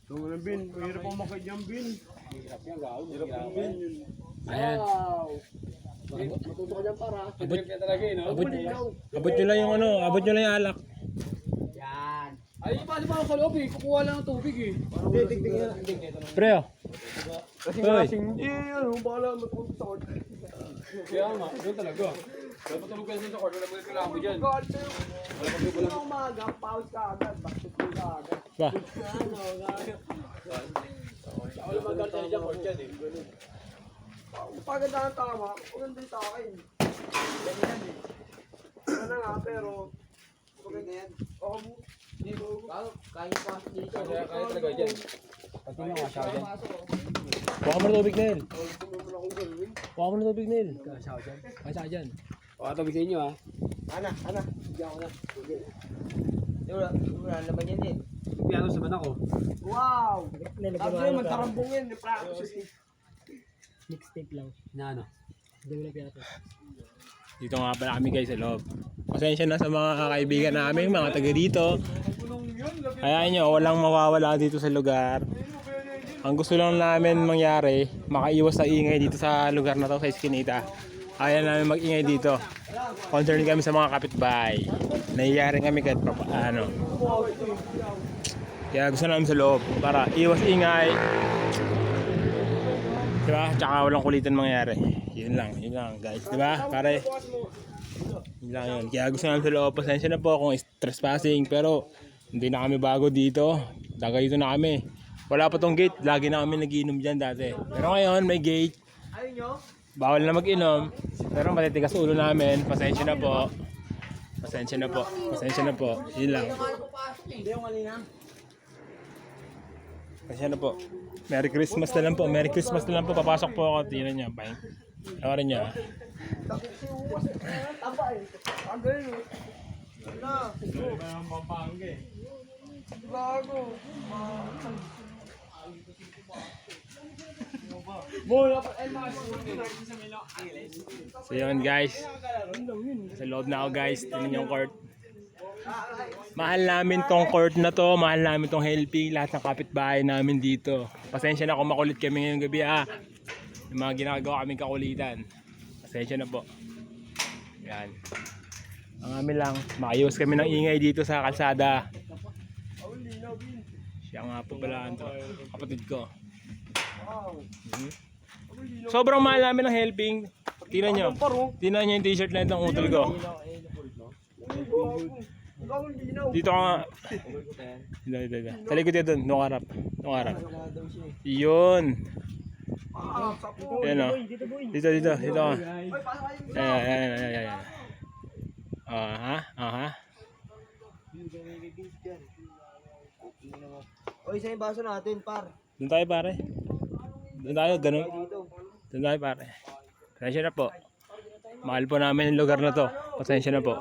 Tungo ng bin. Mahirap ang makay dyan, bin. Hirap yan, gawin. Hirap ang bin. Ayan. Matuto ka dyan para. Hirap yan talaga eh, no? Abot nyo lang yung ano, abot nyo lang yung alak. Yan. Ay, paano ba ako sa loob eh? Kukuha lang ng tubig eh. Hindi, tigting yan. Pre, oh. Hoy. Ano, bala matuto sa kort. Kaya nga, yun talaga. Dapat tulog ka sa court, wala mo yung kailangan mo dyan. Wala umaga, pause ka agad. Basketball ka agad. Ba? Wala magkakaroon dyan, court yan eh. Paganda ng tama, maganda yung sa akin. Ganyan eh. Ano nga, pero... Maganda yan. Oo, hindi ko... Kaya pa dito. Kaya talaga dyan. Pati nga nga siya dyan. Baka mo na tubig, Nel. Tumulong akong gawin. Baka mo na tubig, Nel. Kaya dyan. Baka tubig sa inyo ha. Ana, hindi ako na. Wala naman yan eh. Piano sa man ako. Wow! Sabi sa'yo, magkarambungin. Practice. Mixtape lang. Na ano? Dito nga pala kami guys sa loob. Pasensya na sa mga kaibigan namin, mga taga dito. Hayaan nyo, walang mawawala dito sa lugar. Ang gusto lang namin mangyari, makaiwas sa ingay dito sa lugar na to, sa Eskinita. Ayaw namin mag-ingay dito. Concerned kami sa mga kapitbahay. Nahihiya rin kami kahit paano. Kaya gusto namin sa loob para iwas ingay. Diba? Tsaka walang kulitan mangyari. Yun lang guys. Diba? Pare. Yun lang yun. Kaya gusto namin sa loob. Pasensya na po kung trespassing. Pero hindi na kami bago dito. Daga dito na kami. Wala pa tong gate. Lagi na kami nagiinom dyan dati. Pero ngayon may gate. Bawal na mag-inom. Pero matitigas ulo namin. Pasensya na po. Pasensya na po. Pasensya na po. Yun lang. Pasensya na po. Merry Christmas na lang po. Merry Christmas na lang po. Papasok po ako. Tingnan niya. Bye. Tawarin niya. Taba eh. Ang galing eh. Wala. Bago. So yun guys. Sa loob na ako guys. Tingnan yung court. Mahal namin tong court na to. Mahal namin tong helping. Lahat ng kapitbahay namin dito. Pasensya na kung makulit kami ngayong gabi yung mga ginagawa kaming kakulitan. Pasensya na po. Yan. Ang amin lang, makaiwas kami ng ingay dito sa kalsada. Siya nga po pala ito. Kapatid ko. Sobrang mahal namin ng helping. Tingnan nyo. Tingnan nyo yung t-shirt na itong utol ko. Dito ka nga. Dito. Sa likod dito. Nukarap. Yun. Yan o. Dito ka. Ayan. Aha. Oy, saan yung baso natin, par? Doon tayo pare. Doon tayo, ganun. Doon tayo pare. Pasensya na po. Mahal po namin yung lugar na to. Pasensya na po.